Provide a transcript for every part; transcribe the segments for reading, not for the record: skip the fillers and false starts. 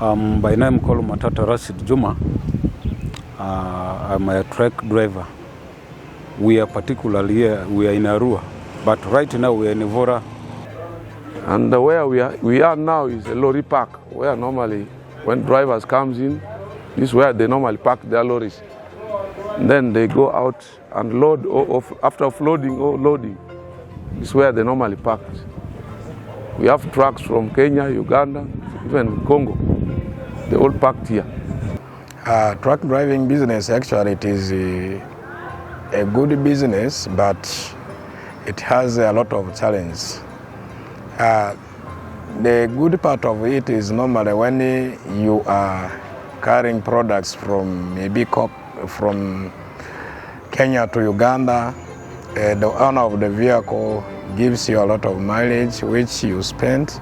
By name called Matata Rashid Juma. I'm a truck driver. We are particularly here, we are in Arua, but right now we are in Evora. And where we are now is a lorry park, where normally when drivers comes in, this is where they normally park their lorries. And then they go out and load, after offloading or loading, this is where they normally park. We have trucks from Kenya, Uganda, even Congo. They all parked here. Truck driving business, actually it is a good business, but it has a lot of challenges. The good part of it is normally when you are carrying products from maybe from Kenya to Uganda, the owner of the vehicle gives you a lot of mileage which you spend.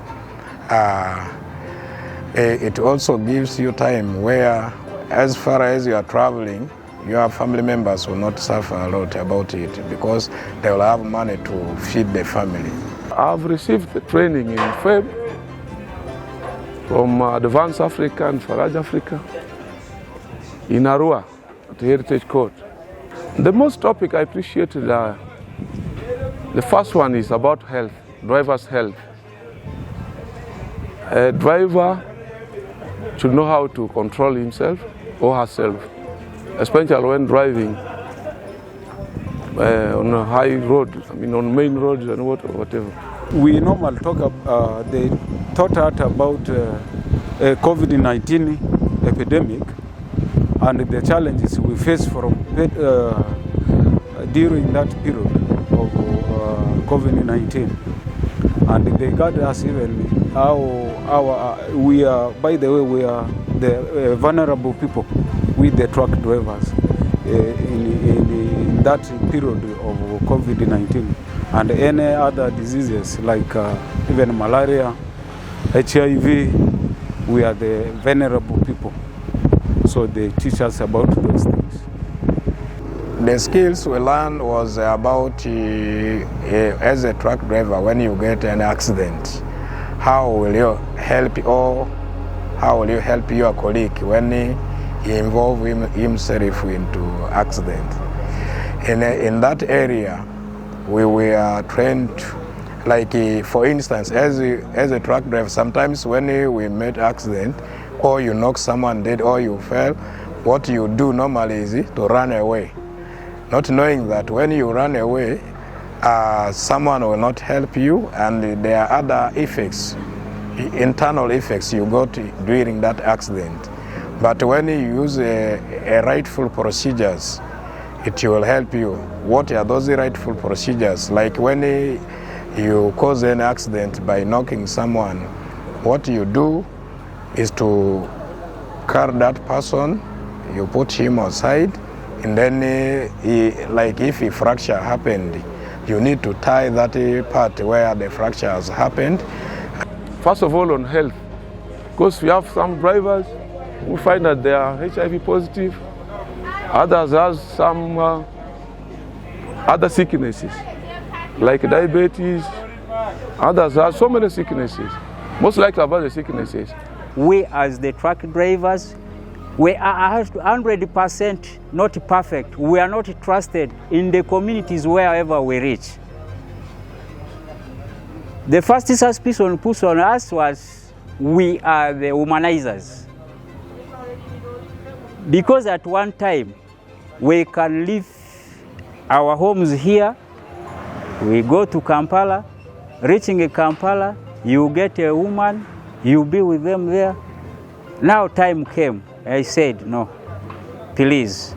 It also gives you time where, as far as you are traveling, your family members will not suffer a lot about it because they will have money to feed the family. I've received the training in FEB from Advanced Africa and Faraja Africa in Arua at the Heritage Court. The most topic I appreciated, the first one is about health, driver's health. A driver should know how to control himself or herself, especially when driving on a high road, on main roads and whatever. We normally they taught us about COVID-19 epidemic and the challenges we face from during that period of COVID-19. And they got us even we are, by the way, we are the vulnerable people with the truck drivers in that period of COVID-19 and any other diseases like even malaria, HIV. We are the vulnerable people, so they teach us about those things. The skills we learned was about as a truck driver, when you get an accident, how will you help your colleague when he involve himself into accident. In that area, we were trained, like for instance, as a truck driver, sometimes when we met accident, or you knock someone dead or you fell, what you do normally is to run away. Not knowing that when you run away, someone will not help you, and there are other effects, internal effects you got during that accident. But when you use a rightful procedures, it will help you. What are those rightful procedures? Like when you cause an accident by knocking someone, what you do is to carry that person, you put him aside, and then if a fracture happened, you need to tie that part where the fracture has happened. First of all, on health, because we have some drivers who find that they are HIV positive, others have some other sicknesses, like diabetes, others have so many sicknesses, most likely about the sicknesses. We as the truck drivers, we are 100% not perfect. We are not trusted in the communities wherever we reach. The first suspicion put on us was we are the humanizers. Because at one time, we can leave our homes here, we go to Kampala, reaching Kampala, you get a woman, you be with them there. Now time came, I said, no, please,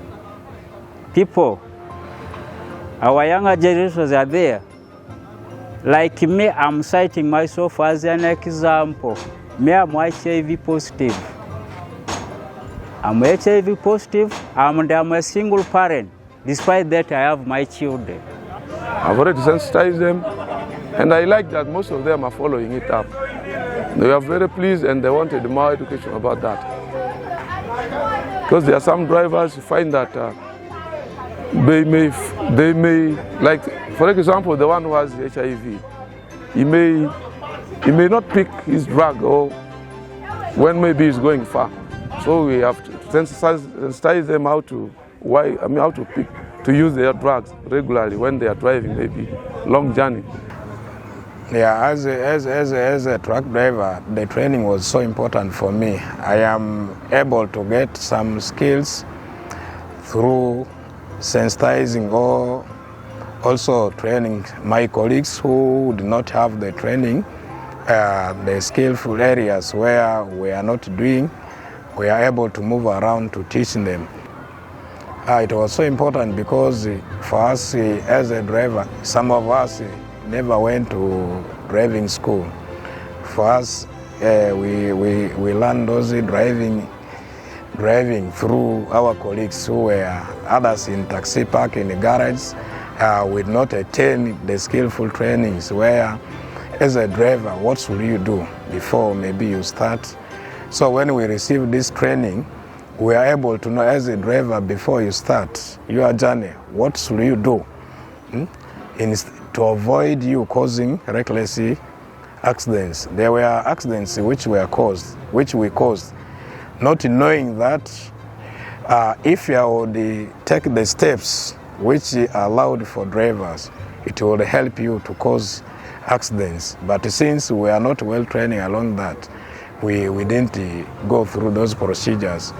people, our younger generations are there. Like me, I'm citing myself as an example. Me, I'm HIV positive. I'm HIV positive, and I'm a single parent. Despite that, I have my children. I've already sensitized them, and I like that most of them are following it up. They are very pleased and they wanted more education about that. Because there are some drivers who find that they may, like for example, the one who has HIV, he may not pick his drug, or when maybe it's going far. So we have to sensitize them how to use their drugs regularly when they are driving maybe long journey. Yeah, as a truck driver, the training was so important for me. I am able to get some skills through sensitizing or also training my colleagues who did not have the training, the skillful areas where we are not doing, we are able to move around to teach them. It was so important because for us as a driver, some of us never went to driving school. For us, we learned those driving through our colleagues who were others in taxi park, in the garage, with not attain the skillful trainings where, as a driver, what should you do before maybe you start? So when we received this training, we are able to know as a driver before you start your journey, what should you do to avoid you causing reckless accidents. There were accidents which we caused, not knowing that if you would take the steps which are allowed for drivers, it will help you to cause accidents. But since we are not well trained along that, we didn't go through those procedures.